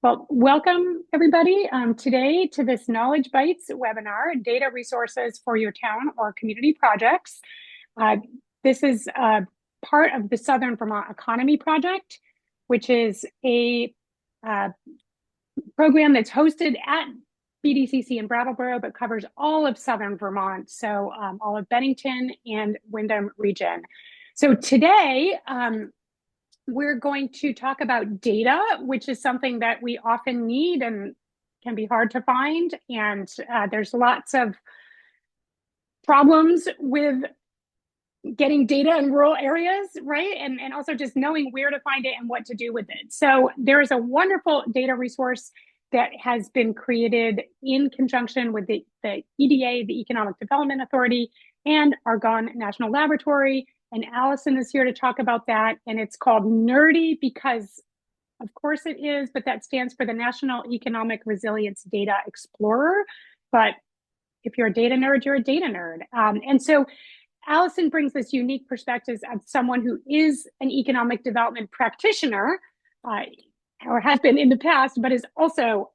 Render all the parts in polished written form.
Well, welcome everybody today to this Knowledge Bites webinar, Data Resources for Your Town or Community Projects. Uh, this is part of the Southern Vermont Economy Project, which is a uh, program that's hosted at BDCC in Brattleboro, but covers all of Southern Vermont, so all of Bennington and Windham region. So today, we're going to talk about data, which is something that we often need and can be hard to find. And there's lots of problems with getting data in rural areas, right? And also just knowing where to find it and what to do with it. So there is a wonderful data resource that has been created in conjunction with the EDA, the Economic Development Authority, and Argonne National Laboratory. And Alison is here to talk about that. And it's called Nerdy because, of course, it is, but that stands for the National Economic Resilience Data Explorer. But if you're a data nerd, you're a data nerd. And so Alison brings this unique perspective of someone who is an economic development practitioner, or has been in the past, but is also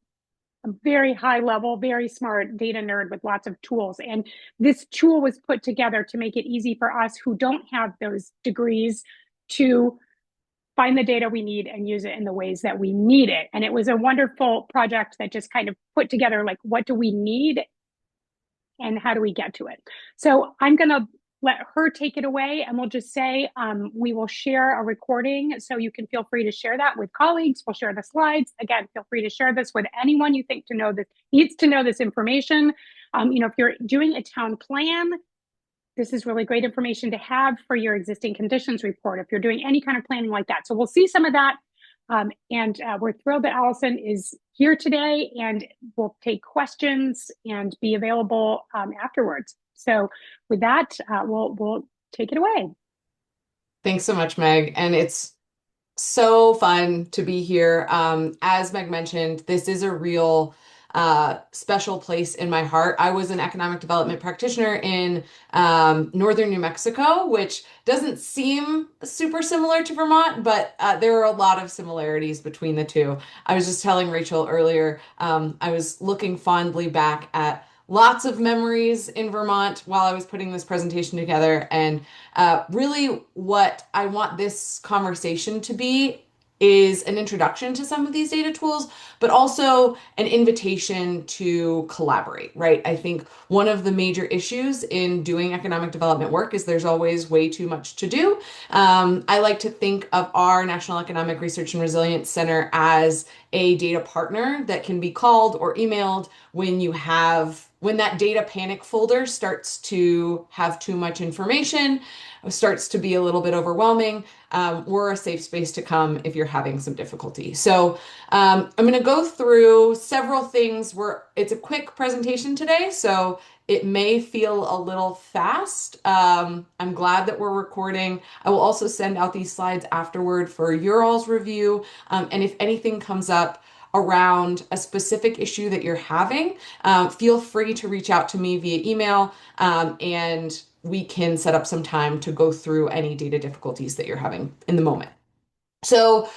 a very high level, very smart data nerd with lots of tools. And this tool was put together to make it easy for us who don't have those degrees to find the data we need and use it in the ways that we need it. And it was a wonderful project that just kind of put together, like, what do we need and how do we get to it? So I'm going to let her take it away, and we'll just say we will share a recording, so you can feel free to share that with colleagues. We'll share the slides. Again, feel free to share this with anyone you think needs to know this information. If you're doing a town plan, this is really great information to have for your existing conditions report if you're doing any kind of planning like that. So we'll see some of that. And we're thrilled that Alison is here today, and we'll take questions and be available afterwards. So with that, we'll take it away. Thanks so much, Meg. And it's so fun to be here. As Meg mentioned, this is a real special place in my heart. I was an economic development practitioner in northern New Mexico, which doesn't seem super similar to Vermont, but there are a lot of similarities between the two. I was just telling Rachel earlier, I was looking fondly back at lots of memories in Vermont while I was putting this presentation together. And really, what I want this conversation to be is an introduction to some of these data tools, but also an invitation to collaborate, right? I think one of the major issues in doing economic development work is there's always way too much to do. I like to think of our National Economic Research and Resilience Center as a data partner that can be called or emailed when that data panic folder starts to have too much information, starts to be a little bit overwhelming. We're a safe space to come if you're having some difficulty. So I'm going to go through several things. It's a quick presentation today, so it may feel a little fast. I'm glad that we're recording. I will also send out these slides afterward for your all's review. And if anything comes up around a specific issue that you're having, feel free to reach out to me via email, and we can set up some time to go through any data difficulties that you're having in the moment. So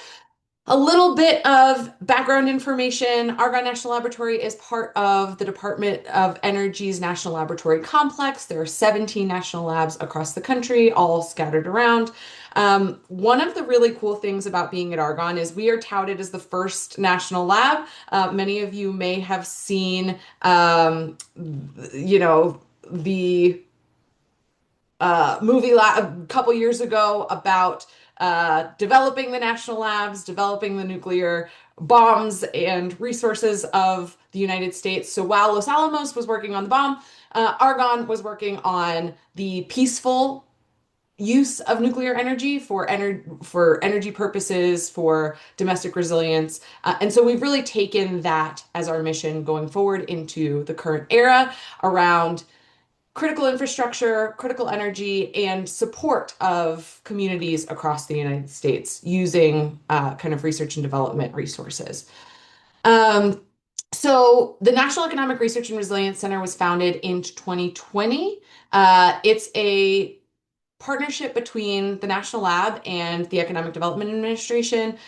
a little bit of background information. Argonne National Laboratory is part of the Department of Energy's National Laboratory Complex. There are 17 national labs across the country, all scattered around. One of the really cool things about being at Argonne is we are touted as the first national lab. Many of you may have seen, the movie a couple years ago about developing the national labs, developing the nuclear bombs and resources of the United States. So while Los Alamos was working on the bomb, Argonne was working on the peaceful use of nuclear energy for energy purposes, for domestic resilience. And so we've really taken that as our mission going forward into the current era around critical infrastructure, critical energy, and support of communities across the United States using kind of research and development resources. Um, so the National Economic Research and Resilience Center was founded in 2020. It's a partnership between the National Lab and the Economic Development Administration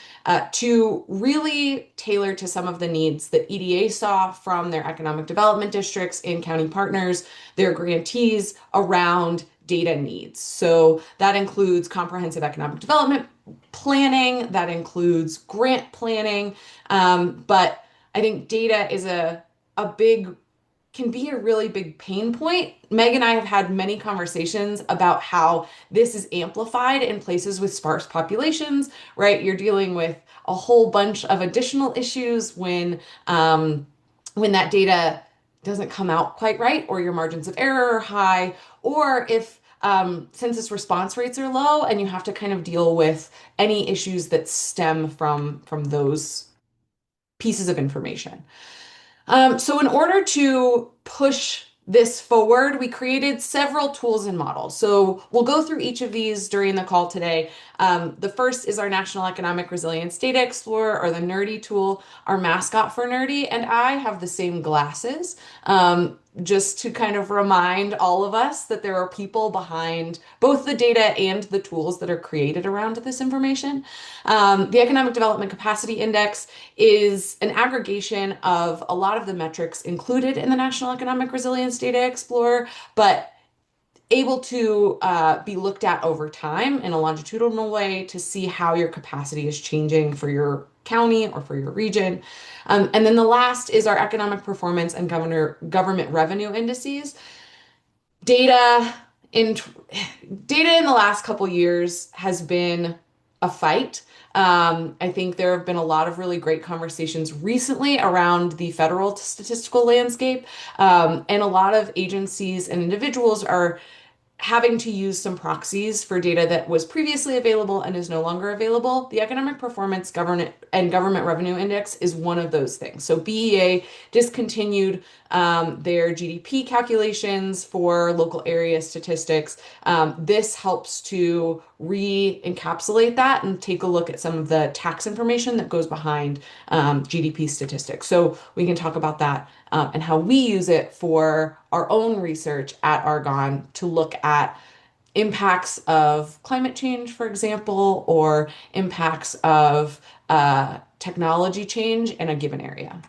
to really tailor to some of the needs that EDA saw from their economic development districts and county partners, their grantees around data needs. So that includes comprehensive economic development planning, that includes grant planning, but I think data is a big can be a really big pain point. Meg and I have had many conversations about how this is amplified in places with sparse populations, right? You're dealing with a whole bunch of additional issues when that data doesn't come out quite right, or your margins of error are high, or if census response rates are low, and you have to kind of deal with any issues that stem from those pieces of information. So in order to push this forward, we created several tools and models. So we'll go through each of these during the call today. The first is our National Economic Resilience Data Explorer, or the NERDY tool. Our mascot for NERDY and I have the same glasses, just to kind of remind all of us that there are people behind both the data and the tools that are created around this information. The Economic Development Capacity Index is an aggregation of a lot of the metrics included in the National Economic Resilience Data Explorer, but able to be looked at over time in a longitudinal way to see how your capacity is changing for your county or for your region. And then the last is our economic performance and government revenue indices. Data in data in the last couple years has been a fight. I think there have been a lot of really great conversations recently around the federal statistical landscape, and a lot of agencies and individuals are having to use some proxies for data that was previously available and is no longer available. The Economic Performance Government Revenue Index is one of those things. So BEA discontinued their GDP calculations for local area statistics. This helps to re-encapsulate that and take a look at some of the tax information that goes behind GDP statistics. So we can talk about that and how we use it for our own research at Argonne to look at impacts of climate change, for example, or impacts of technology change in a given area.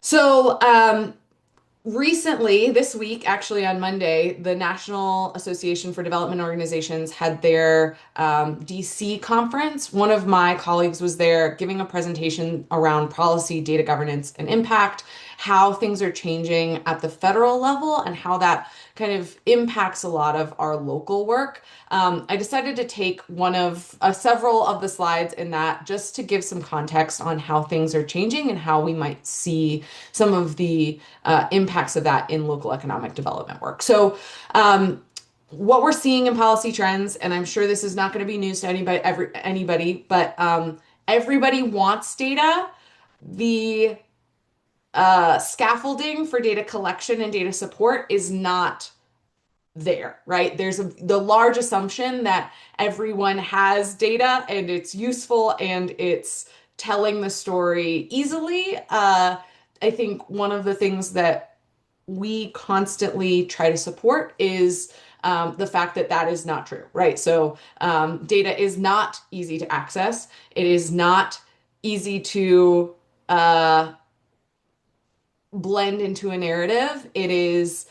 So, recently, this week, actually on Monday, the National Association for Development Organizations had their DC conference. One of my colleagues was there giving a presentation around policy, data governance, and impact, how things are changing at the federal level, and how that kind of impacts a lot of our local work. I decided to take one of several of the slides in that just to give some context on how things are changing and how we might see some of the impacts of that in local economic development work. So, what we're seeing in policy trends, and I'm sure this is not going to be news to anybody, but everybody wants data. The scaffolding for data collection and data support is not there, right? There's the large assumption that everyone has data and it's useful and it's telling the story easily. I think one of the things that we constantly try to support is the fact that that is not true, right? So data is not easy to access. It is not easy to blend into a narrative. It is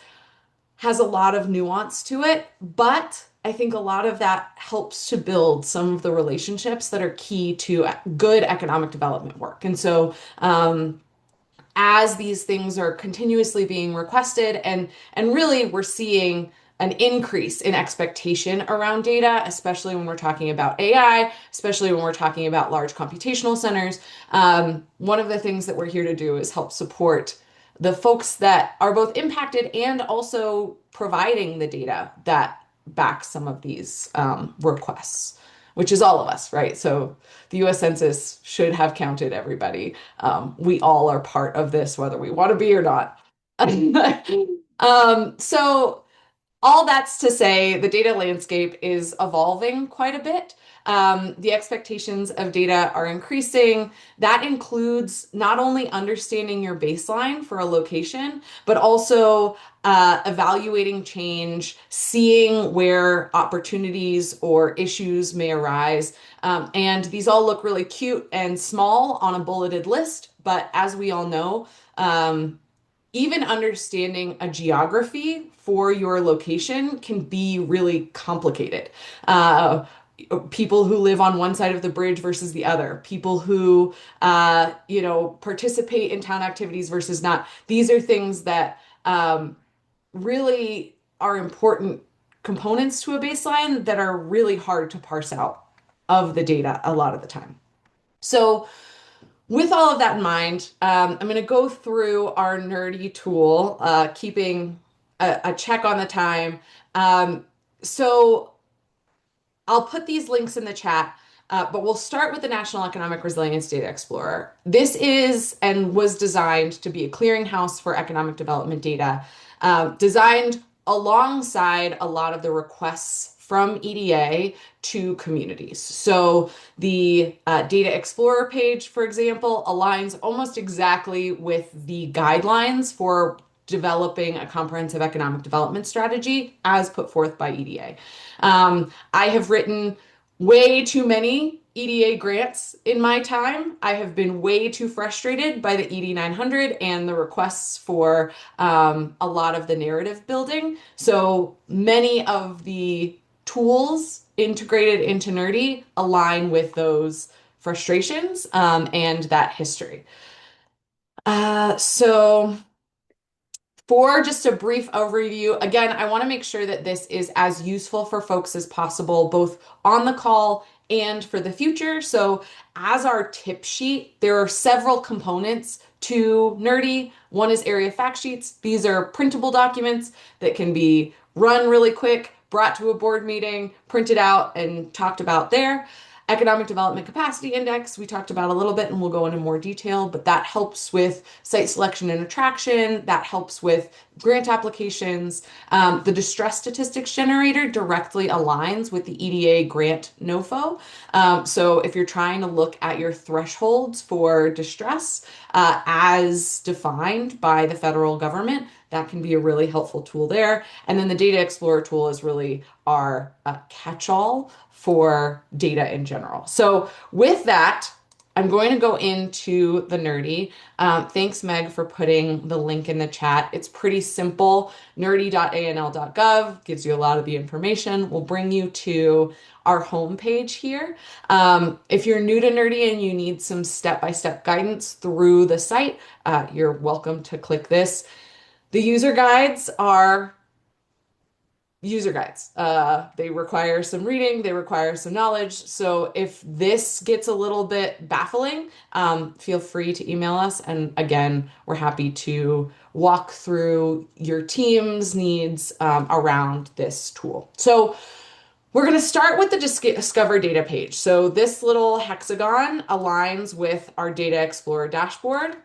has a lot of nuance to it, but I think a lot of that helps to build some of the relationships that are key to good economic development work. And so, as these things are continuously being requested, and really we're seeing an increase in expectation around data, especially when we're talking about AI, especially when we're talking about large computational centers. One of the things that we're here to do is help support the folks that are both impacted and also providing the data that backs some of these requests, which is all of us, right? So the US Census should have counted everybody. We all are part of this, whether we want to be or not. So all that's to say, the data landscape is evolving quite a bit. The expectations of data are increasing. That includes not only understanding your baseline for a location, but also evaluating change, seeing where opportunities or issues may arise. And these all look really cute and small on a bulleted list, but as we all know, even understanding a geography for your location can be really complicated. Uh, People who live on one side of the bridge versus the other, people who, participate in town activities versus not. These are things that really are important components to a baseline that are really hard to parse out of the data a lot of the time. So, with all of that in mind, I'm going to go through our nerdy tool, keeping a check on the time. So I'll put these links in the chat, but we'll start with the National Economic Resilience Data Explorer. This is and was designed to be a clearinghouse for economic development data, designed alongside a lot of the requests from EDA to communities. So the Data Explorer page, for example, aligns almost exactly with the guidelines for developing a comprehensive economic development strategy as put forth by EDA. I have written way too many EDA grants in my time. I have been way too frustrated by the ED 900 and the requests for a lot of the narrative building. So many of the tools integrated into Nerdy align with those frustrations and that history. So for just a brief overview, again, I want to make sure that this is as useful for folks as possible, both on the call and for the future. So, as our tip sheet, there are several components to Nerdy. One is area fact sheets. These are printable documents that can be run really quick, brought to a board meeting, printed out, and talked about there. Economic Development Capacity Index, we talked about a little bit and we'll go into more detail, but that helps with site selection and attraction. That helps with grant applications. The distress statistics generator directly aligns with the EDA grant NOFO. So if you're trying to look at your thresholds for distress as defined by the federal government, that can be a really helpful tool there. And then the Data Explorer tool is really our catch-all for data in general. So with that, I'm going to go into the Nerdy. Thanks, Meg, for putting the link in the chat. It's pretty simple. Nerdy.anl.gov gives you a lot of the information. We'll bring you to our homepage here. If you're new to Nerdy and you need some step-by-step guidance through the site, you're welcome to click this. The user guides are user guides. They require some reading, they require some knowledge. So if this gets a little bit baffling, feel free to email us. And again, we're happy to walk through your team's needs around this tool. So we're going to start with the Discover Data page. So this little hexagon aligns with our Data Explorer dashboard.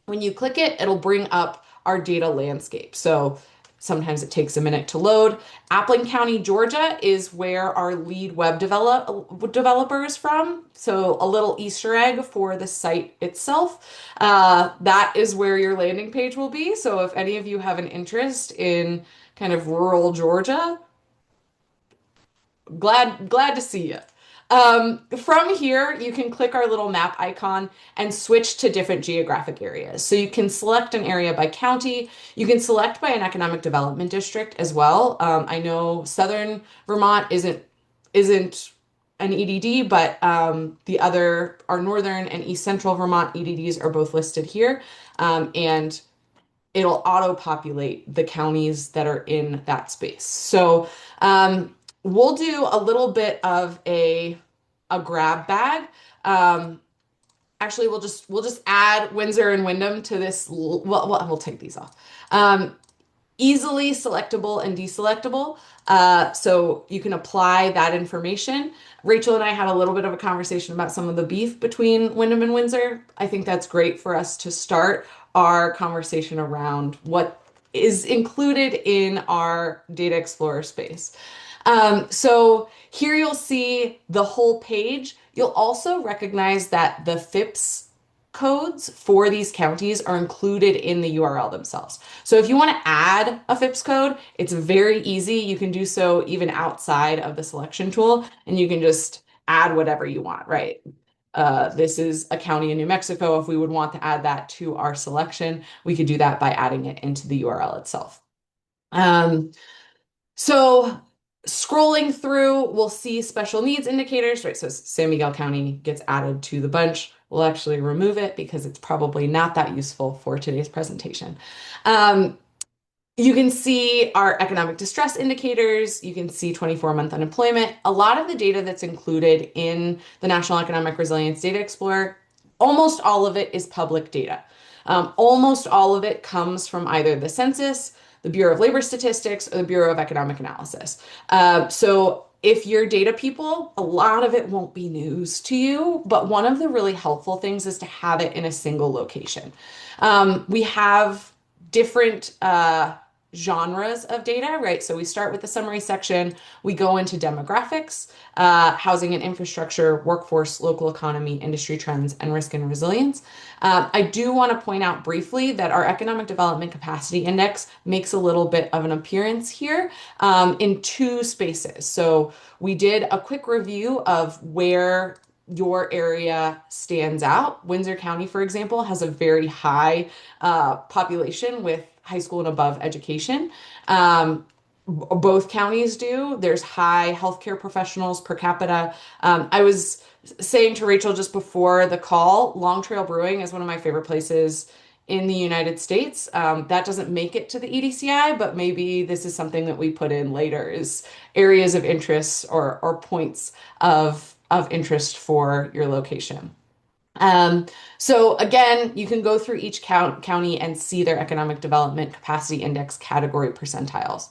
When you click it, it'll bring up our data landscape. So sometimes it takes a minute to load. Appling County, Georgia is where our lead web developer is from. So a little Easter egg for the site itself. That is where your landing page will be. So if any of you have an interest in kind of rural Georgia, glad to see you. From here, you can click our little map icon and switch to different geographic areas. So you can select an area by county. You can select by an economic development district as well. I know Southern Vermont isn't an EDD, but our Northern and East Central Vermont EDDs are both listed here. And it'll auto-populate the counties that are in that space. So we'll do a little bit of a grab bag. Actually, we'll just add Windsor and Windham to this. We'll take these off. Easily selectable and deselectable. So you can apply that information. Rachel and I had a little bit of a conversation about some of the beef between Windham and Windsor. I think that's great for us to start our conversation around what is included in our Data Explorer space. So here you'll see the whole page. You'll also recognize that the FIPS codes for these counties are included in the URL themselves. So if you want to add a FIPS code, it's very easy. You can do so even outside of the selection tool, and you can just add whatever you want, right? This is a county in New Mexico. If we would want to add that to our selection, we could do that by adding it into the URL itself. Um, so scrolling through, we'll see special needs indicators, right? So San Miguel County gets added to the bunch. We'll actually remove it because it's probably not that useful for today's presentation. Um, you can see our economic distress indicators. You can see 24-month unemployment. A lot of the data that's included in the National Economic Resilience Data Explorer, almost all of it is public data. Almost all of it comes from either the census, the Bureau of Labor Statistics, or the Bureau of Economic Analysis. So if you're data people, a lot of it won't be news to you, but one of the really helpful things is to have it in a single location. We have different genres of data, right? So we start with the summary section, we go into demographics, housing and infrastructure, workforce, local economy, industry trends, and risk and resilience. I do want to point out briefly that our Economic Development Capacity Index makes a little bit of an appearance here in two spaces. So we did a quick review of where your area stands out. Windsor County, for example, has a very high population with high school and above education. Both counties do. There's high healthcare professionals per capita. I was saying to Rachel just before the call, Long Trail Brewing is one of my favorite places in the United States. That doesn't make it to the EDCI, but maybe this is something that we put in later is areas of interest or points of interest for your location. Um, so again, you can go through each county and see their economic development capacity index category percentiles.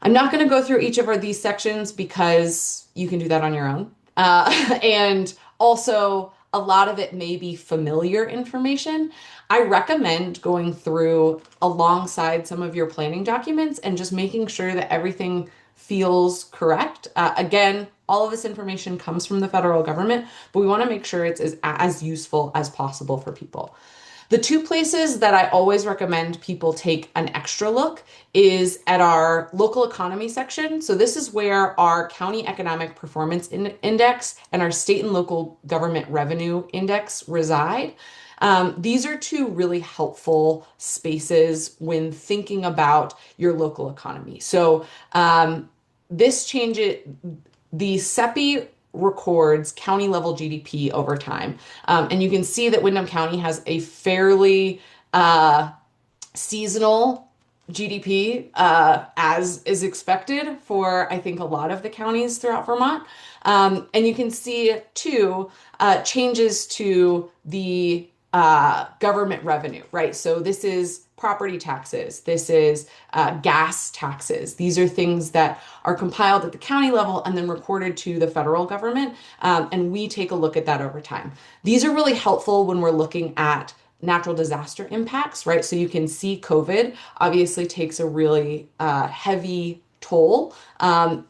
I'm not going to go through each of these sections because you can do that on your own. And also, a lot of it may be familiar information. I recommend going through alongside some of your planning documents and just making sure that everything feels correct. Again, all of this information comes from the federal government, but we want to make sure it's as useful as possible for people. The two places that I always recommend people take an extra look is at our local economy section. So this is where our county economic performance index and our state and local government revenue index reside. These are two really helpful spaces when thinking about your local economy. So this changes the SEPI records county level GDP over time. And you can see that Windham County has a fairly seasonal GDP, as is expected for, I think, a lot of the counties throughout Vermont. And you can see, too, changes to the government revenue, right? So this is property taxes, this is gas taxes. These are things that are compiled at the county level and then reported to the federal government. And we take a look at that over time. These are really helpful when we're looking at natural disaster impacts, right? So you can see COVID obviously takes a really heavy toll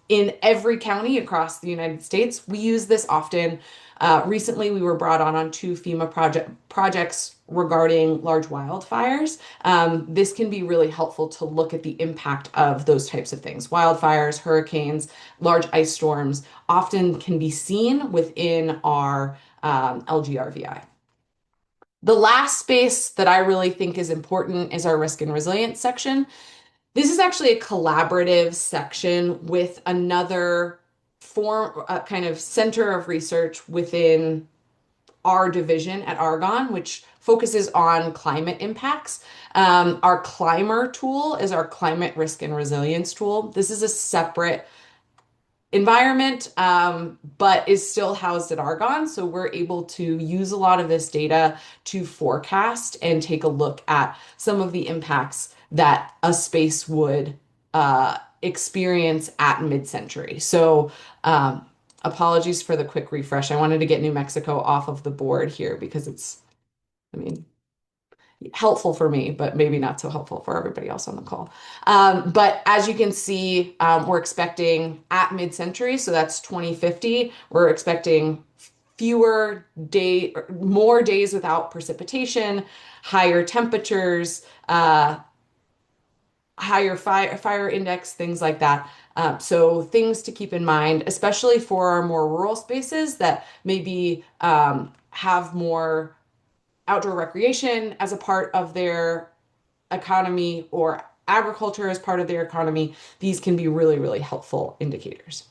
in every county across the United States. We use this often. Recently, we were brought on two FEMA projects regarding large wildfires. This can be really helpful to look at the impact of those types of things. Wildfires, hurricanes, large ice storms often can be seen within our LGRVI. The last space that I really think is important is our risk and resilience section. This is actually a collaborative section with another kind of center of research within our division at Argonne, which focuses on climate impacts. Our Climber tool is our climate risk and resilience tool. This is a separate environment, but is still housed at Argonne. So we're able to use a lot of this data to forecast and take a look at some of the impacts that a space would experience at mid-century. So apologies for the quick refresh. I wanted to get New Mexico off of the board here because I mean, helpful for me, but maybe not so helpful for everybody else on the call. But as you can see, we're expecting at mid-century, so that's 2050, we're expecting more days without precipitation, higher temperatures, higher fire index, things like that. So things to keep in mind, especially for our more rural spaces that maybe have more outdoor recreation as a part of their economy or agriculture as part of their economy. These can be really, really helpful indicators.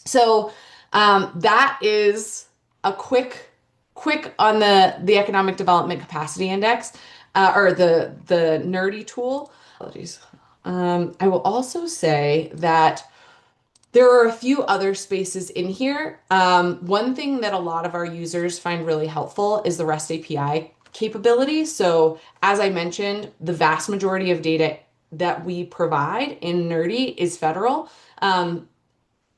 So that is a quick on the Economic Development Capacity Index, or the nerdy tool. Apologies. I will also say that there are a few other spaces in here. One thing that a lot of our users find really helpful is the REST API capability. So, as I mentioned, the vast majority of data that we provide in Nerdy is federal.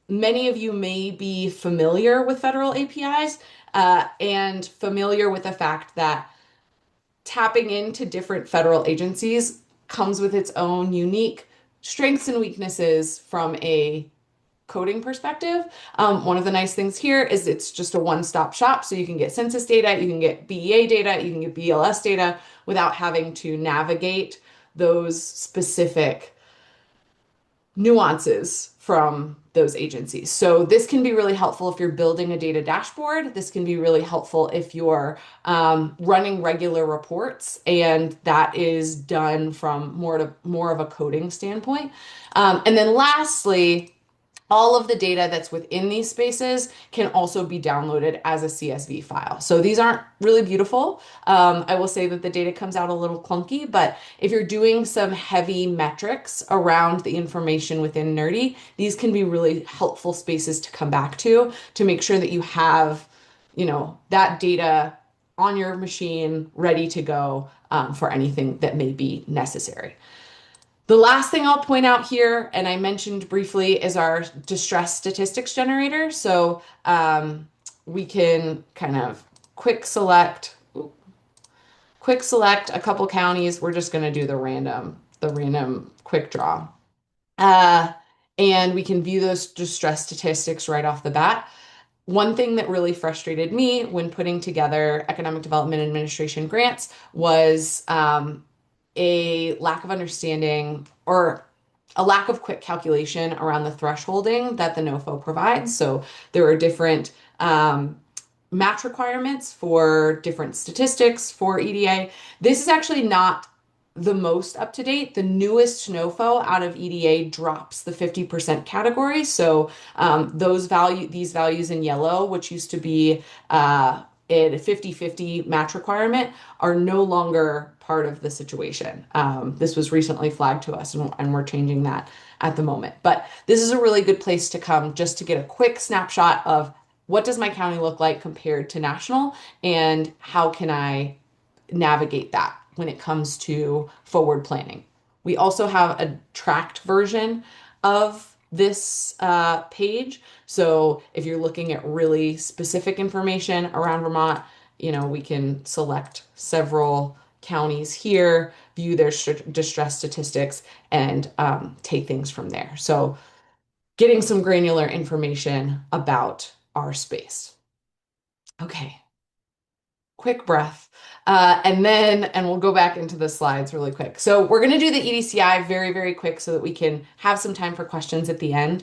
Many of you may be familiar with federal APIs and familiar with the fact that tapping into different federal agencies comes with its own unique strengths and weaknesses from a coding perspective. One of the nice things here is it's just a one-stop shop. So you can get census data, you can get BEA data, you can get BLS data without having to navigate those specific nuances from those agencies. So this can be really helpful if you're building a data dashboard. This can be really helpful if you're running regular reports, and that is done from more of a coding standpoint. And then lastly, all of the data that's within these spaces can also be downloaded as a CSV file. So these aren't really beautiful. I will say that the data comes out a little clunky, but if you're doing some heavy metrics around the information within Nerdy, these can be really helpful spaces to come back to make sure that you have, that data on your machine ready to go for anything that may be necessary. The last thing I'll point out here, and I mentioned briefly, is our distress statistics generator. So we can kind of quick select a couple counties. We're just going to do the random quick draw. Uh, and we can view those distress statistics right off the bat. One thing that really frustrated me when putting together Economic Development Administration grants was a lack of understanding or a lack of quick calculation around the thresholding that the NOFO provides. So there are different match requirements for different statistics for EDA. This is actually not the most up to date. The newest NOFO out of EDA drops the 50% category. So these values in yellow, which used to be a 50-50 match requirement, are no longer part of the situation. This was recently flagged to us, and we're changing that at the moment. But this is a really good place to come just to get a quick snapshot of what does my county look like compared to national, and how can I navigate that when it comes to forward planning. We also have a tracked version of this page. So if you're looking at really specific information around Vermont, we can select several counties here, view their distress statistics, and take things from there. So getting some granular information about our space. Okay, quick breath. And we'll go back into the slides really quick. So we're going to do the EDCI very, very quick so that we can have some time for questions at the end.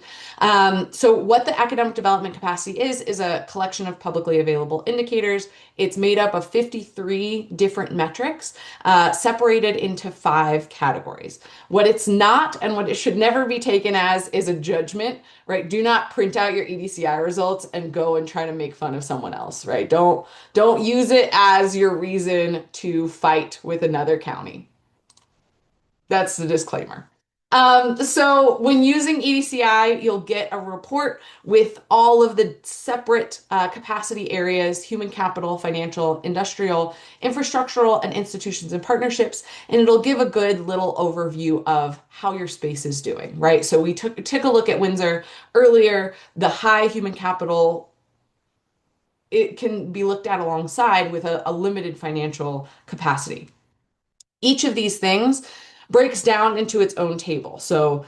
So what the Academic Development Capacity is a collection of publicly available indicators. It's made up of 53 different metrics, separated into 5 categories. What it's not, and what it should never be taken as, is a judgment, right? Do not print out your EDCI results and go and try to make fun of someone else, right? Don't use it as your reason to fight with another county. That's the disclaimer. So when using EDCI, you'll get a report with all of the separate capacity areas: human capital, financial, industrial, infrastructural, and institutions and partnerships. And it'll give a good little overview of how your space is doing, right? So we took a look at Windsor earlier. The high human capital, it can be looked at alongside with a limited financial capacity. Each of these things breaks down into its own table. So,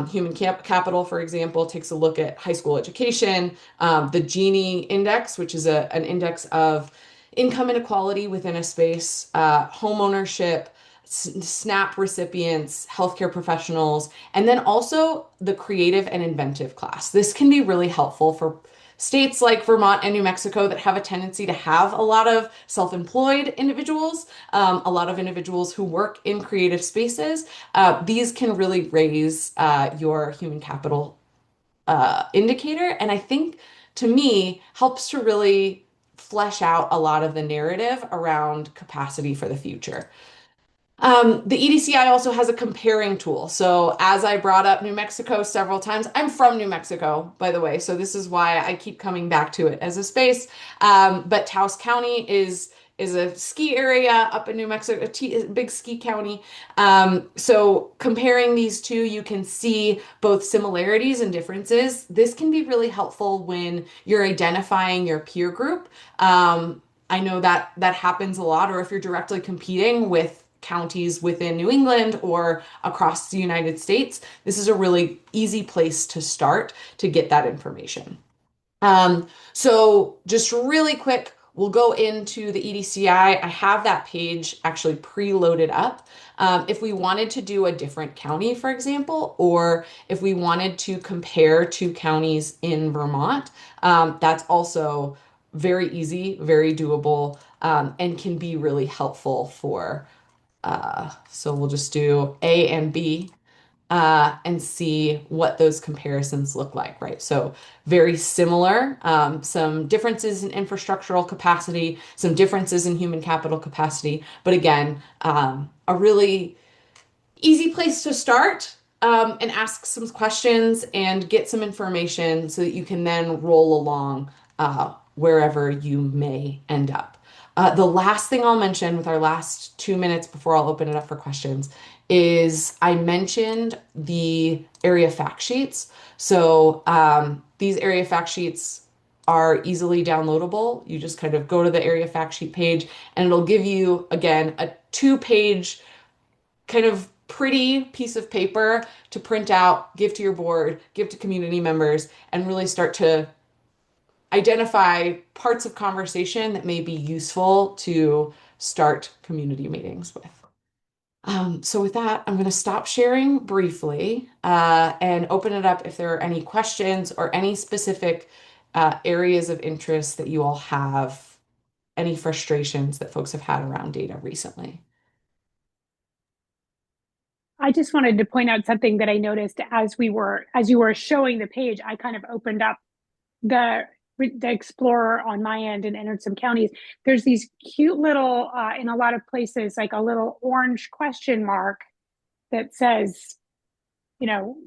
human capital, for example, takes a look at high school education, the Gini index, which is an index of income inequality within a space, home ownership, SNAP recipients, healthcare professionals, and then also the creative and inventive class. This can be really helpful for states like Vermont and New Mexico that have a tendency to have a lot of self-employed individuals, a lot of individuals who work in creative spaces. These can really raise your human capital indicator, and I think to me helps to really flesh out a lot of the narrative around capacity for the future. The EDCI also has a comparing tool. So, as I brought up New Mexico several times, I'm from New Mexico, by the way. So, this is why I keep coming back to it as a space. But Taos County is a ski area up in New Mexico, a big ski county. So, comparing these two, you can see both similarities and differences. This can be really helpful when you're identifying your peer group. I know that that happens a lot, or if you're directly competing with counties within New England or across the United States, this is a really easy place to start to get that information. So just really quick, we'll go into the EDCI. I have that page actually preloaded up. If we wanted to do a different county, for example, or if we wanted to compare two counties in Vermont, that's also very easy, very doable, and can be really helpful for so we'll just do A and B and see what those comparisons look like, right? So very similar, some differences in infrastructural capacity, some differences in human capital capacity, but again, a really easy place to start and ask some questions and get some information so that you can then roll along wherever you may end up. The last thing I'll mention with our last 2 minutes before I'll open it up for questions is I mentioned the area fact sheets. So these area fact sheets are easily downloadable. You just kind of go to the area fact sheet page and it'll give you, again, a 2 page kind of pretty piece of paper to print out, give to your board, give to community members, and really start to identify parts of conversation that may be useful to start community meetings with. So with that, I'm going to stop sharing briefly and open it up if there are any questions or any specific areas of interest that you all have, any frustrations that folks have had around data recently. I just wanted to point out something that I noticed as you were showing the page. I kind of opened up the the Explorer on my end and entered some counties. There's these cute little in a lot of places like a little orange question mark that says, you know,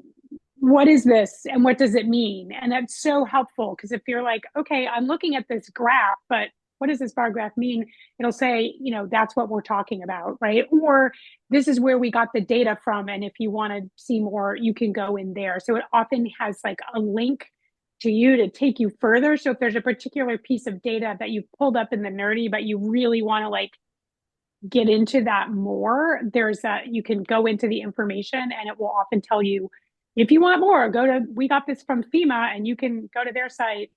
what is this and what does it mean? And that's so helpful because if you're like, okay, I'm looking at this graph, but what does this bar graph mean? It'll say, you know, that's what we're talking about, right? Or this is where we got the data from. And if you want to see more, you can go in there. So it often has like a link to you to take you further. So if there's a particular piece of data that you've pulled up in the nerdy, but you really want to like get into that more, there's that you can go into the information and it will often tell you if you want more, go to we got this from FEMA and you can go to their site,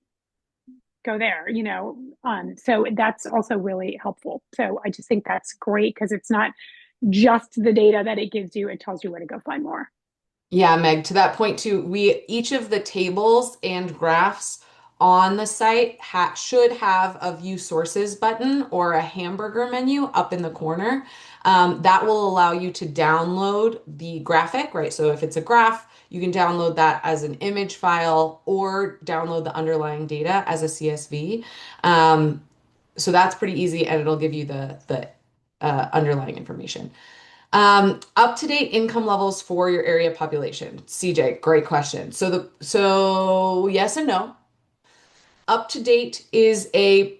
go there, you know. So that's also really helpful. So I just think that's great because it's not just the data that it gives you, it tells you where to go find more. Yeah, Meg, to that point too, we each of the tables and graphs on the site should have a view sources button or a hamburger menu up in the corner. That will allow you to download the graphic, right? So if it's a graph, you can download that as an image file or download the underlying data as a CSV. So that's pretty easy, and it'll give you the underlying information. Up-to-date income levels for your area population. CJ, great question. So yes and no. Up to date is a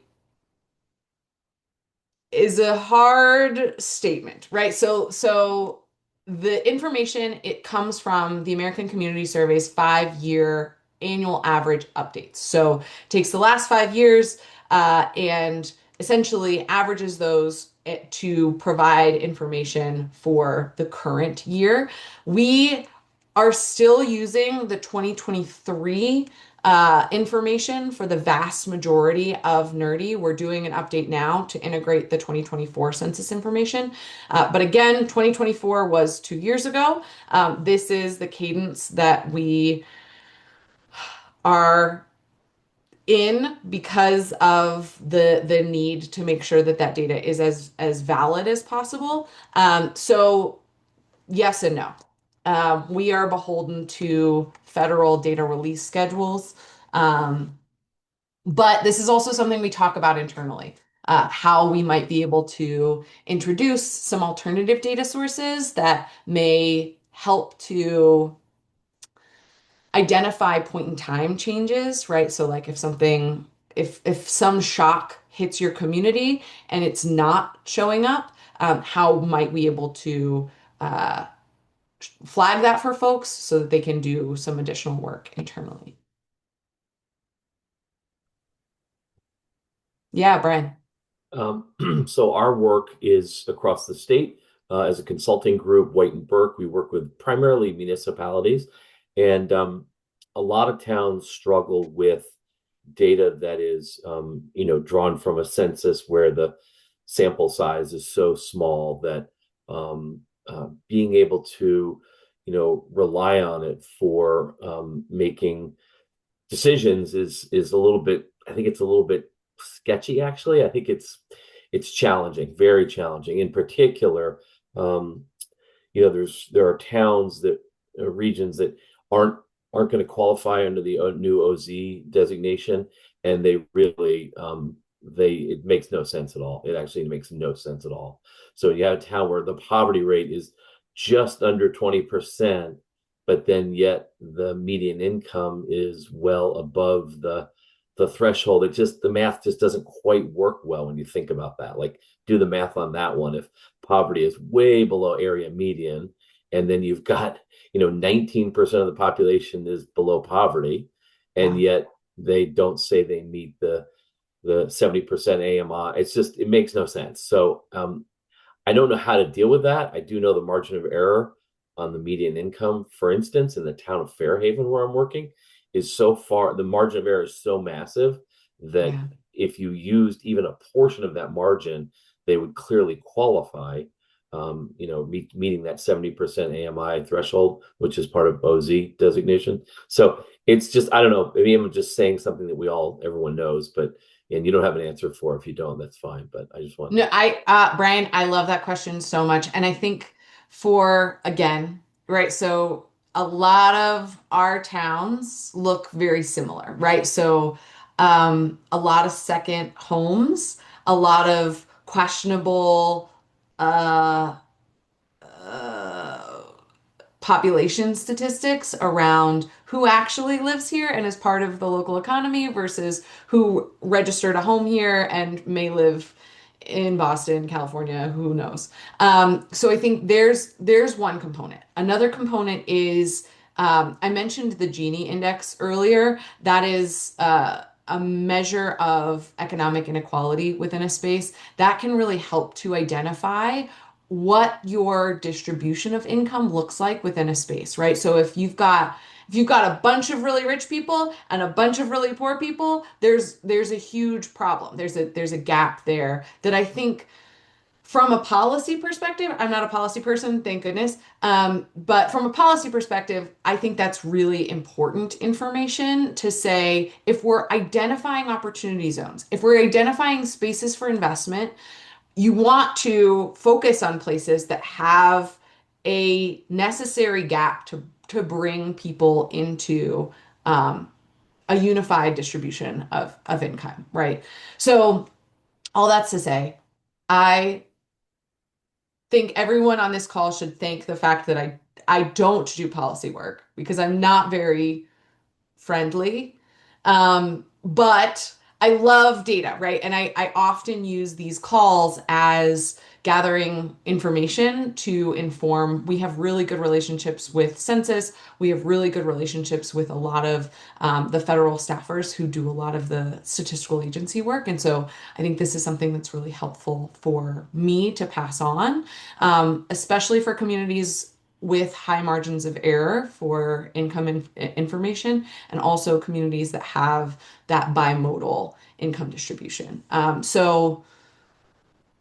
hard statement, right? So the information, it comes from the American Community Survey's 5-year annual average updates. So it takes the last 5 years and essentially averages those to provide information for the current year. We are still using the 2023 information for the vast majority of Nerdy. We're doing an update now to integrate the 2024 census information. But again, 2024 was 2 years ago. This is the cadence that we are in because of the need to make sure that that data is as valid as possible. So yes and no. We are beholden to federal data release schedules. But this is also something we talk about internally, how we might be able to introduce some alternative data sources that may help to identify point in time changes, right? So like if some shock hits your community and it's not showing up, how might we able to uh, flag that for folks so that they can do some additional work internally? Yeah, Brian. So our work is across the state as a consulting group, White and Burke. We work with primarily municipalities, and a lot of towns struggle with data that is, drawn from a census where the sample size is so small that being able to, rely on it for making decisions is a little bit. I think it's a little bit sketchy, actually. I think it's challenging, very challenging. In particular, um, there are towns that regions that aren't aren't going to qualify under the new OZ designation, and they really they it makes no sense at all. It actually makes no sense at all. So you have a town where the poverty rate is just under 20%, but then yet the median income is well above the threshold. The math just doesn't quite work well when you think about that. Like, do the math on that one. If poverty is way below area median, and then you've got 19% of the population is below poverty, and Yeah. yet they don't say they meet the 70% AMI. It makes no sense. So I don't know how to deal with that. I do know the margin of error on the median income, for instance, in the town of Fairhaven where I'm working, is so far, the margin of error is so massive that Yeah. if you used even a portion of that margin, they would clearly qualify, meeting that 70% AMI threshold, which is part of OZ designation. So it's just, I don't know, maybe I'm just saying something that everyone knows, and you don't have an answer for. If you don't, that's fine. But I just want. No, Brian, I love that question so much. And I think again, right, so a lot of our towns look very similar, right? So, a lot of second homes, a lot of questionable, uh, uh, population statistics around who actually lives here and is part of the local economy versus who registered a home here and may live in Boston, California, who knows. So I think there's one component. Another component is I mentioned the Gini index earlier. That is a measure of economic inequality within a space that can really help to identify what your distribution of income looks like within a space, right? So if you've got a bunch of really rich people and a bunch of really poor people, there's a huge problem. There's a gap there that I think from a policy perspective, I'm not a policy person, thank goodness. But from a policy perspective, I think that's really important information to say if we're identifying opportunity zones, if we're identifying spaces for investment, you want to focus on places that have a necessary gap to bring people into a unified distribution of income, right? So all that's to say, I think everyone on this call should thank the fact that I don't do policy work because I'm not very friendly. But I love data, right? And I often use these calls as gathering information to inform. We have really good relationships with census. We have really good relationships with a lot of the federal staffers who do a lot of the statistical agency work. And so I think this is something that's really helpful for me to pass on, especially for communities with high margins of error for information, and also communities that have that bimodal income distribution. So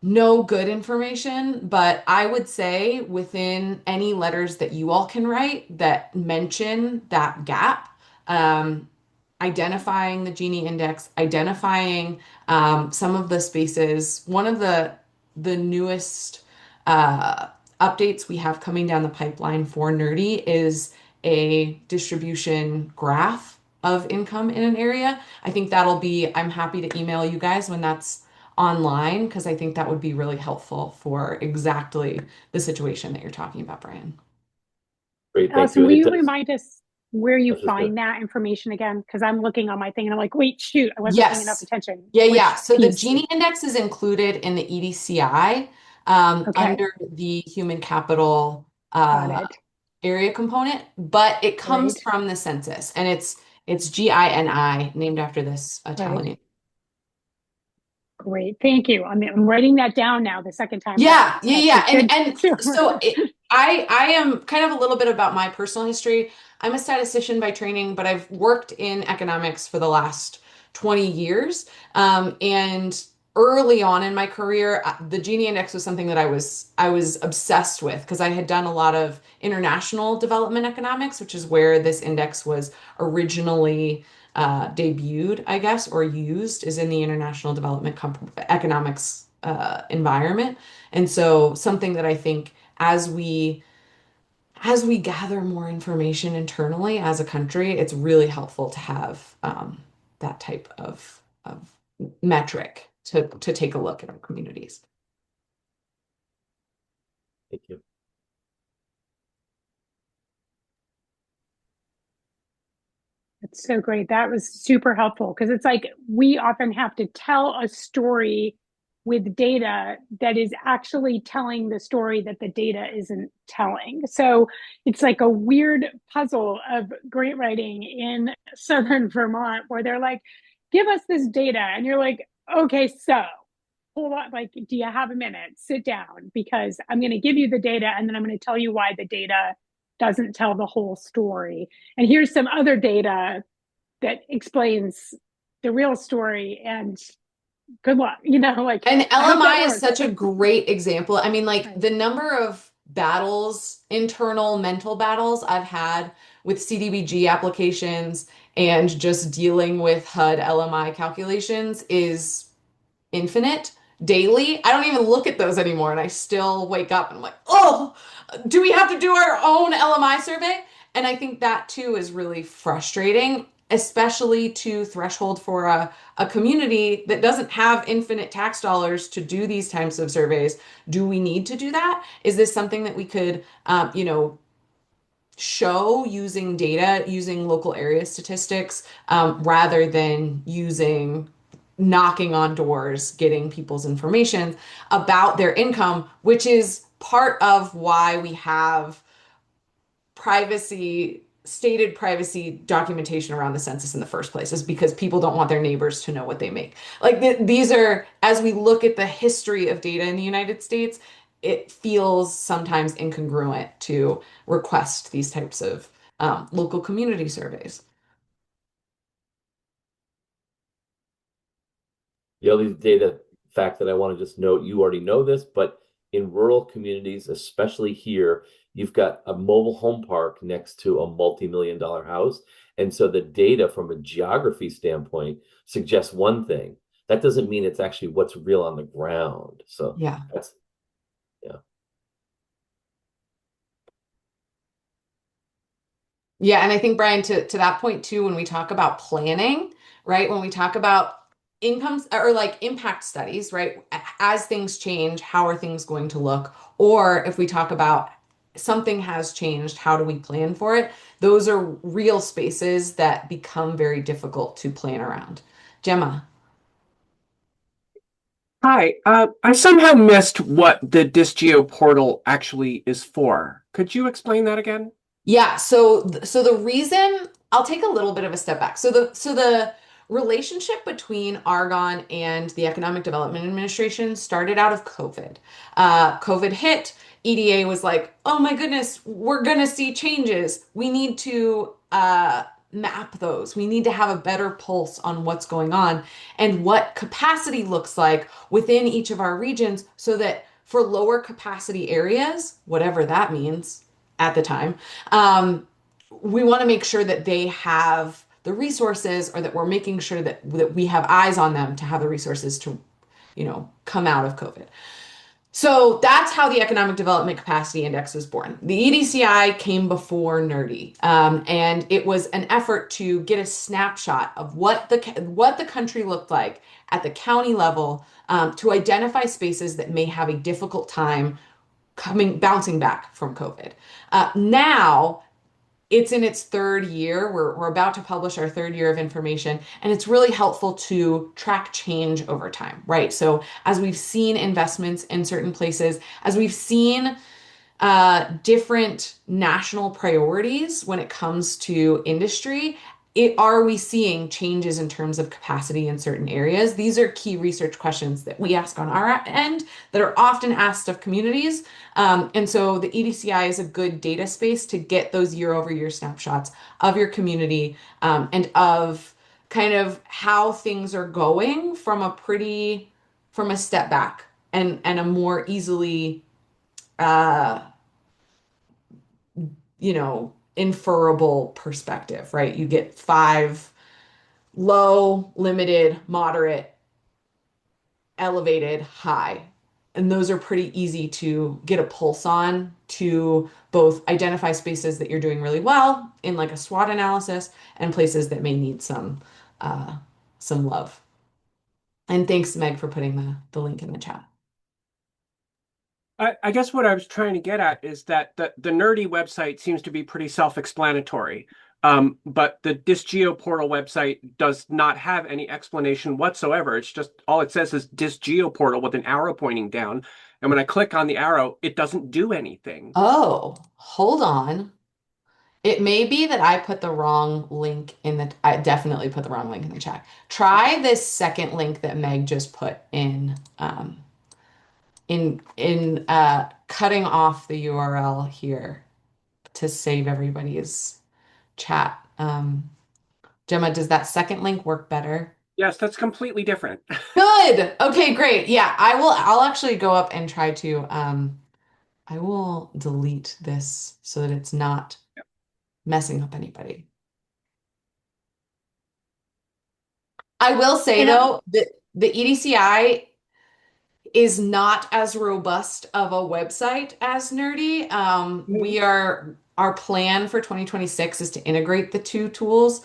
no good information, but I would say within any letters that you all can write that mention that gap, um, identifying the Gini index, identifying some of the spaces. One of the newest uh, updates we have coming down the pipeline for Nerdy is a distribution graph of income in an area. I think that'll be, I'm happy to email you guys when that's online because I think that would be really helpful for exactly the situation that you're talking about, Brian. Great, thank Alison, you. will And it you does. remind us where you That's just good. find that information again? Because I'm looking on my thing and I'm like, wait, shoot, I wasn't paying enough Yes. attention. Yeah, yeah. Which So the piece? Gini index is included in the EDCI Okay, under the human capital got it. area component, but it comes Great, from the census and it's GINI, named after this right. Italian. Great. Thank you. I'm writing that down now the second time Yeah, around. yeah, That's yeah. a good And too. so I am kind of a little bit about my personal history. I'm a statistician by training, but I've worked in economics for the last 20 years. And early on in my career, the Gini index was something that I was obsessed with because I had done a lot of international development economics, which is where this index was originally debuted, I guess, or used, is in the international development economics environment. And so something that I think as we gather more information internally as a country, it's really helpful to have that type of metric to take a look at our communities. Thank you. That's so great. That was super helpful because it's like we often have to tell a story with data that is actually telling the story that the data isn't telling. So it's like a weird puzzle of grant writing in Southern Vermont where they're like, give us this data. And you're like, okay, so hold on. Like, do you have a minute? Sit down because I'm going to give you the data and then I'm going to tell you why the data doesn't tell the whole story. And here's some other data that explains the real story and good luck, like And I hope that LMI is works. such a great example. I mean, like Right. the number of battles, internal mental battles I've had with CDBG applications and just dealing with HUD LMI calculations is infinite daily. I don't even look at those anymore, and I still wake up and I'm like, oh, do we have to do our own LMI survey? And I think that too is really frustrating, especially to threshold for a community that doesn't have infinite tax dollars to do these types of surveys. Do we need to do that? Is this something that we could, show using data, using local area statistics, rather than using knocking on doors, getting people's information about their income, which is part of why we have stated privacy documentation around the census in the first place, is because people don't want their neighbors to know what they make. Like these are, as we look at the history of data in the United States, it feels sometimes incongruent to request these types of local community surveys. The other data fact that I want to just note, you already know this, but in rural communities, especially here, you've got a mobile home park next to a multi-million-dollar house. And so the data from a geography standpoint suggests one thing. That doesn't mean it's actually what's real on the ground. So Yeah. that's, yeah. Yeah, and I think Brian, to that point too, when we talk about planning, right? When we talk about incomes or like impact studies, right? As things change, how are things going to look? Or if we talk about something has changed, how do we plan for it? Those are real spaces that become very difficult to plan around. Gemma. Hi, I somehow missed what the DisGeo portal actually is for. Could you explain that again? Yeah, so the reason I'll take a little bit of a step back. So the relationship between Argonne and the Economic Development Administration started out of COVID. COVID hit. EDA was like, "Oh my goodness, we're gonna see changes. We need to map those. We need to have a better pulse on what's going on and what capacity looks like within each of our regions, so that for lower capacity areas, whatever that means at the time." um, we want to make sure that they have the resources, or that we're making sure that we have eyes on them to have the resources to, come out of COVID. So that's how the Economic Development Capacity Index was born. The EDCI came before NERDI, and it was an effort to get a snapshot of what the country looked like at the county level, to identify spaces that may have a difficult time bouncing back from COVID. Now it's in its third year. We're about to publish our third year of information, and it's really helpful to track change over time, right? So as we've seen investments in certain places, as we've seen different national priorities when it comes to industry, are we seeing changes in terms of capacity in certain areas? These are key research questions that we ask on our end that are often asked of communities. And so the EDCI is a good data space to get those year over year snapshots of your community, and of kind of how things are going from a step back, and a more easily uh, inferable perspective, right? You get five: low, limited, moderate, elevated, high. And those are pretty easy to get a pulse on, to both identify spaces that you're doing really well in like a SWOT analysis, and places that may need some love. And thanks, Meg, for putting the link in the chat. I guess what I was trying to get at is that the nerdy website seems to be pretty self-explanatory. But the DisGeo portal website does not have any explanation whatsoever. It's just all it says is DisGeo portal with an arrow pointing down. And when I click on the arrow, it doesn't do anything. Oh, hold on. It may be that I put the wrong link I definitely put the wrong link in the chat. Try this second link that Meg just put in cutting off the URL here to save everybody's chat. Gemma, does that second link work better? Yes, that's completely different. Good. Okay, great. Yeah, I'll actually go up and try to I will delete this so that it's not messing up anybody. I will say And though that the EDCI is not as robust of a website as Nerdy. Our plan for 2026 is to integrate the two tools,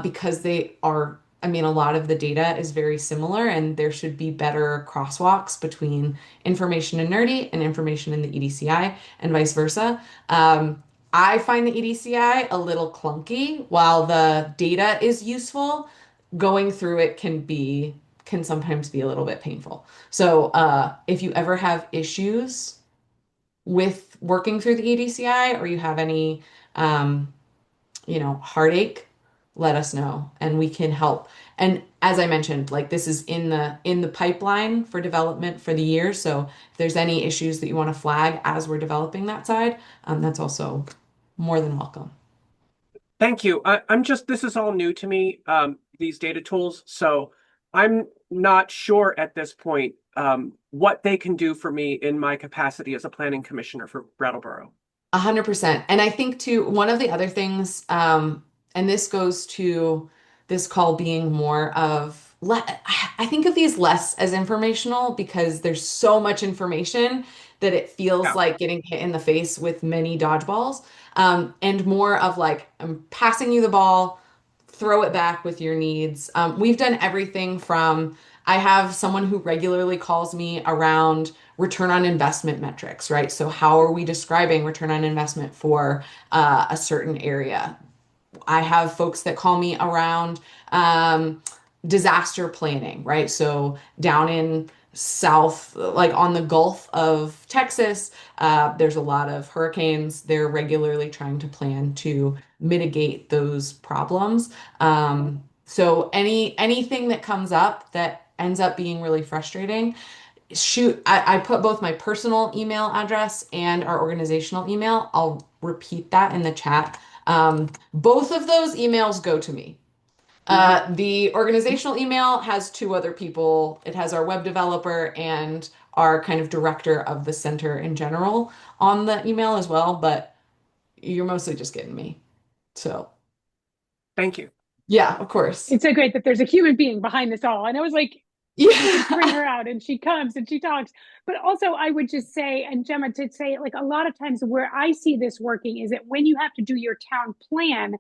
because they are, I mean, a lot of the data is very similar, and there should be better crosswalks between information in Nerdy and information in the EDCI, and vice versa. I find the EDCI a little clunky. While the data is useful, going through it can sometimes be a little bit painful. So if you ever have issues with working through the EDCI, or you have any heartache, let us know and we can help. And as I mentioned, like, this is in the pipeline for development for the year. So if there's any issues that you want to flag as we're developing that side, that's also more than welcome. Thank you. This is all new to me, these data tools. So I'm not sure at this point what they can do for me in my capacity as a planning commissioner for Brattleboro. 100%. And I think too, one of the other things, and this goes to this call being more of, I think of these less as informational, because there's so much information that it feels Yeah. like getting hit in the face with many dodgeballs, and more of like, I'm passing you the ball, throw it back with your needs. We've done everything from, I have someone who regularly calls me around return on investment metrics, right? So how are we describing return on investment for a certain area? I have folks that call me around disaster planning, right? So down in south, like on the Gulf of Texas. There's a lot of hurricanes. They're regularly trying to plan to mitigate those problems. So anything that comes up that ends up being really frustrating, shoot, I put both my personal email address and our organizational email. I'll repeat that in the chat. Both of those emails go to me. The organizational email has two other people. It has our web developer and our kind of director of the center in general on the email as well, but you're mostly just getting me. So, Thank you. yeah, of course. It's so great that there's a human being behind this all. And I was like, we could bring her out and she comes and she talks. But also, I would just say, and Gemma, to say, like, a lot of times where I see this working is that when you have to do your town plan,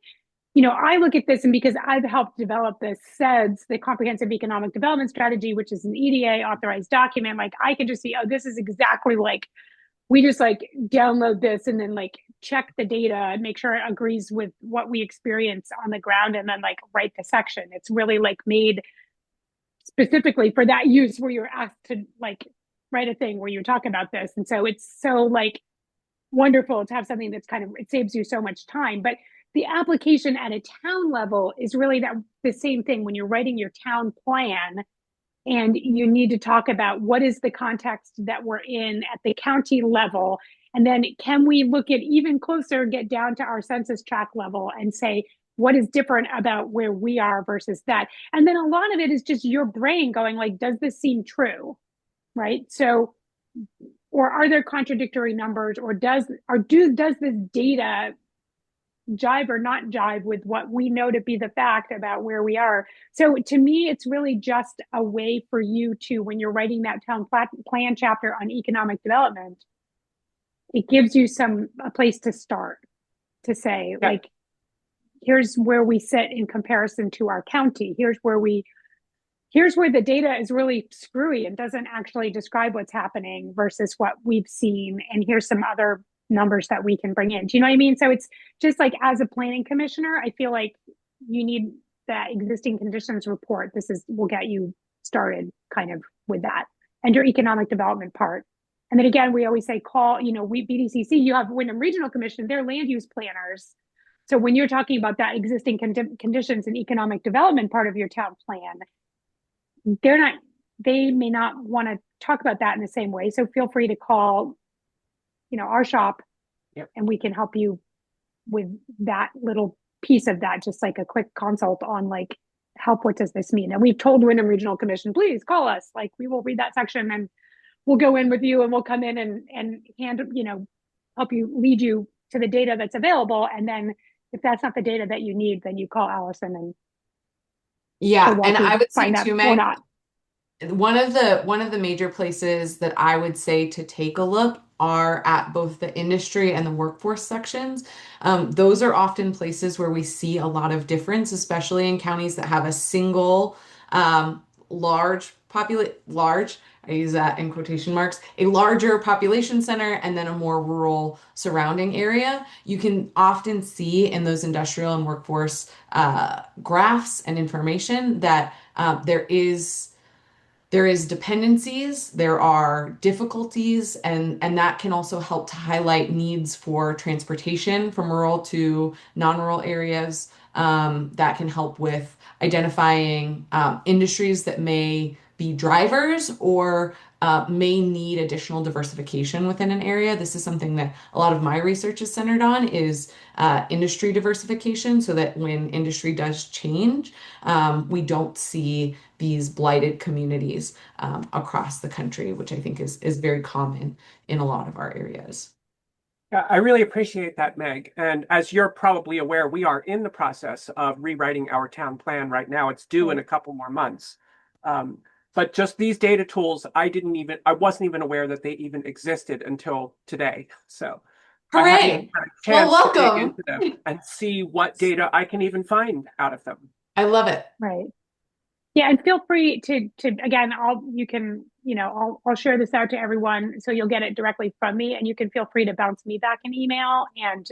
I look at this, and because I've helped develop the CEDS, the Comprehensive Economic Development Strategy, which is an EDA authorized document, like I can just see, oh, this is exactly like, we just like download this and then like check the data and make sure it agrees with what we experience on the ground and then like write the section. It's really like made specifically for that use where you're asked to like write a thing where you talk about this. And so it's so like wonderful to have something that's kind of, it saves you so much time. But the application at a town level is really that the same thing when you're writing your town plan and you need to talk about what is the context that we're in at the county level. And then can we look at even closer, get down to our census tract level and say, what is different about where we are versus that? And then a lot of it is just your brain going like, does this seem true? Right? So, or are there contradictory numbers, or does this data jive or not jive with what we know to be the fact about where we are? So to me, it's really just a way for you to, when you're writing that town plan chapter on economic development, it gives you a place to start to say, Yeah. like, here's where we sit in comparison to our county. Here's where the data is really screwy and doesn't actually describe what's happening versus what we've seen. And here's some other numbers that we can bring in. Do you know what I mean? So it's just like, as a planning commissioner, I feel like you need that existing conditions report. Will get you started kind of with that, and your economic development part. And then again, we always say BDCC, you have Wyndham Regional Commission, they're land use planners. So when you're talking about that existing conditions and economic development part of your town plan, they may not want to talk about that in the same way. So feel free to call, our shop. Yep. And we can help you with that little piece of that, just like a quick consult on like, help, what does this mean? And we've told Wyndham Regional Commission, please call us. Like, we will read that section and we'll go in with you and we'll come in and help you, lead you to the data that's available. And then if that's not the data that you need, then you call Alison and Yeah, and I would say find out too, or Meg, not. one of the major places that I would say to take a look are at both the industry and the workforce sections. Those are often places where we see a lot of difference, especially in counties that have a single large, I use that in quotation marks, a larger population center and then a more rural surrounding area. You can often see in those industrial and workforce graphs and information that there is dependencies, there are difficulties, and that can also help to highlight needs for transportation from rural to non-rural areas. That can help with identifying industries that may be drivers or may need additional diversification within an area. This is something that a lot of my research is centered on, is industry diversification, so that when industry does change, we don't see these blighted communities across the country, which I think is very common in a lot of our areas. I really appreciate that, Meg. And as you're probably aware, we are in the process of rewriting our town plan right now. It's due in a couple more months. But just these data tools, I wasn't even aware that they even existed until today. So I haven't Hooray! had a chance Well, to dig welcome. into them and see what data I can even find out of them. I love it. Right. Yeah, and feel free to again, I'll share this out to everyone, so you'll get it directly from me, and you can feel free to bounce me back an email. And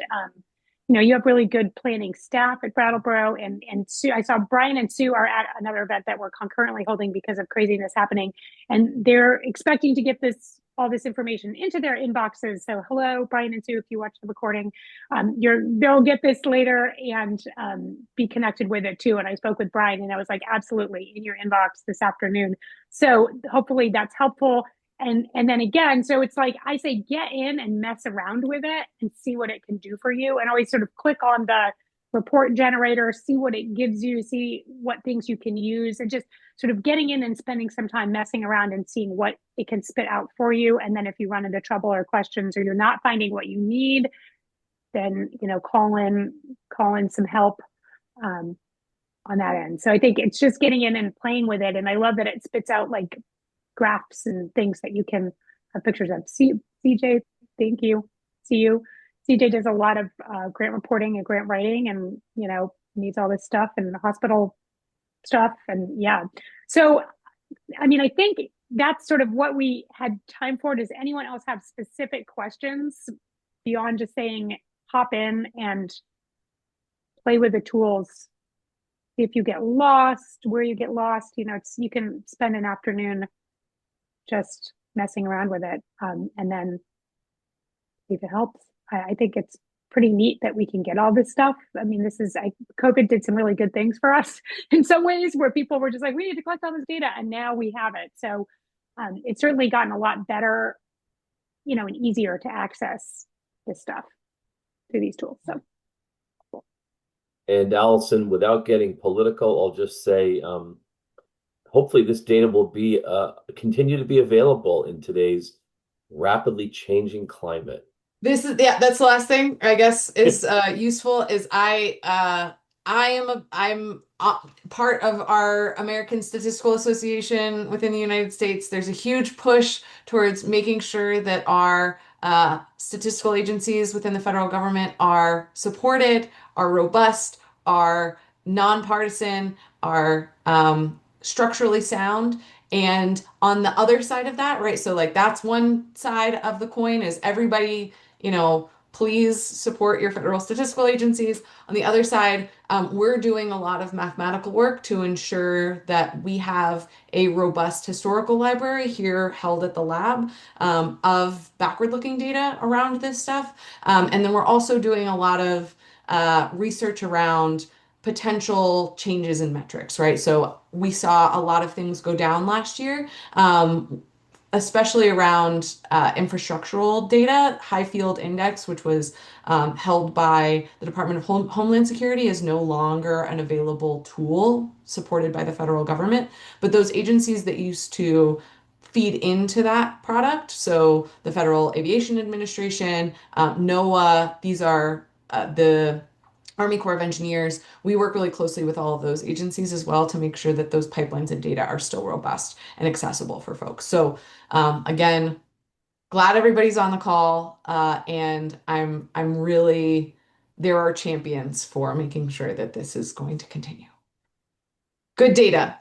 you have really good planning staff at Brattleboro, and Sue. I saw Brian and Sue are at another event that we're concurrently holding because of craziness happening, and they're expecting to get all this information into their inboxes. So hello, Brian and Sue, if you watch the recording, they'll get this later and be connected with it too. And I spoke with Brian, and I was like, absolutely, in your inbox this afternoon. So hopefully that's helpful. And then again, so it's like I say, get in and mess around with it and see what it can do for you. And always sort of click on the report generator, see what it gives you, see what things you can use, and just sort of getting in and spending some time messing around and seeing what it can spit out for you. And then if you run into trouble or questions, or you're not finding what you need, then call in some help on that end. So I think it's just getting in and playing with it. And I love that it spits out like graphs and things that you can have pictures of. CJ, thank you. See you. CJ does a lot of grant reporting and grant writing, and needs all this stuff and hospital stuff, and yeah. So I mean, I think that's sort of what we had time for. Does anyone else have specific questions beyond just saying hop in and play with the tools? If you get lost, where you get lost, you can spend an afternoon just messing around with it, and then see if it helps. I think it's pretty neat that we can get all this stuff. I mean, COVID did some really good things for us in some ways, where people were just like, we need to collect all this data, and now we have it. So it's certainly gotten a lot better, and easier to access this stuff through these tools. So cool. And Alison, without getting political, I'll just say, hopefully this data will be continue to be available in today's rapidly changing climate. That's the last thing I guess is useful is I'm part of our American Statistical Association within the United States. There's a huge push towards making sure that our statistical agencies within the federal government are supported, are robust, are nonpartisan, are structurally sound. And on the other side of that, right? So like that's one side of the coin is everybody, please support your federal statistical agencies. On the other side, we're doing a lot of mathematical work to ensure that we have a robust historical library here held at the lab of backward-looking data around this stuff. And then we're also doing a lot of research around potential changes in metrics, right? So we saw a lot of things go down last year. Especially around infrastructural data. High Field Index, which was held by the Department of Homeland Security, is no longer an available tool supported by the federal government. But those agencies that used to feed into that product, so the Federal Aviation Administration, NOAA, these are the Army Corps of Engineers, we work really closely with all of those agencies as well to make sure that those pipelines and data are still robust and accessible for folks. So again, glad everybody's on the call, and I'm really, there are champions for making sure that this is going to continue. Good data.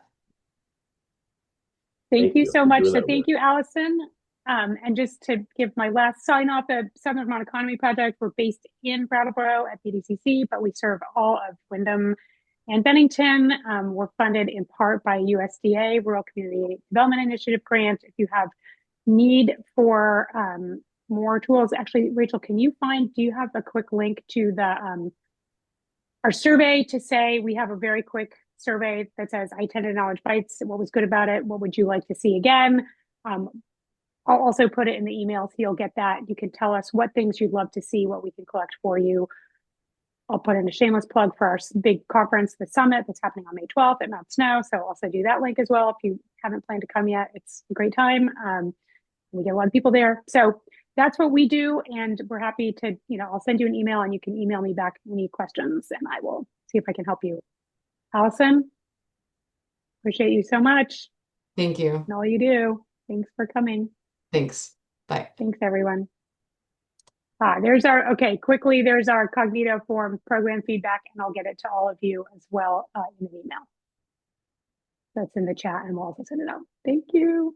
Thank you so much. So thank you, Alison. And just to give my last sign off, the Southern Vermont Economy Project, we're based in Brattleboro at PDCC, but we serve all of Wyndham and Bennington. We're funded in part by USDA, Rural Community Development Initiative grant. If you have need for more tools, actually, Rachel, do you have a quick link to the our survey to say we have a very quick survey that says I attended Knowledge Bites. What was good about it? What would you like to see again? I'll also put it in the email, so you'll get that. You can tell us what things you'd love to see, what we can collect for you. I'll put in a shameless plug for our big conference, the summit, that's happening on May 12th at Mount Snow. So I'll also do that link as well. If you haven't planned to come yet, it's a great time. We get a lot of people there. So that's what we do. And we're happy to, I'll send you an email and you can email me back any questions and I will see if I can help you. Alison, appreciate you so much. Thank you. And all you do. Thanks for coming. Thanks. Bye. Thanks, everyone. There's our Cognito form program feedback, and I'll get it to all of you as well in an email. That's in the chat, and we'll also send it out. Thank you.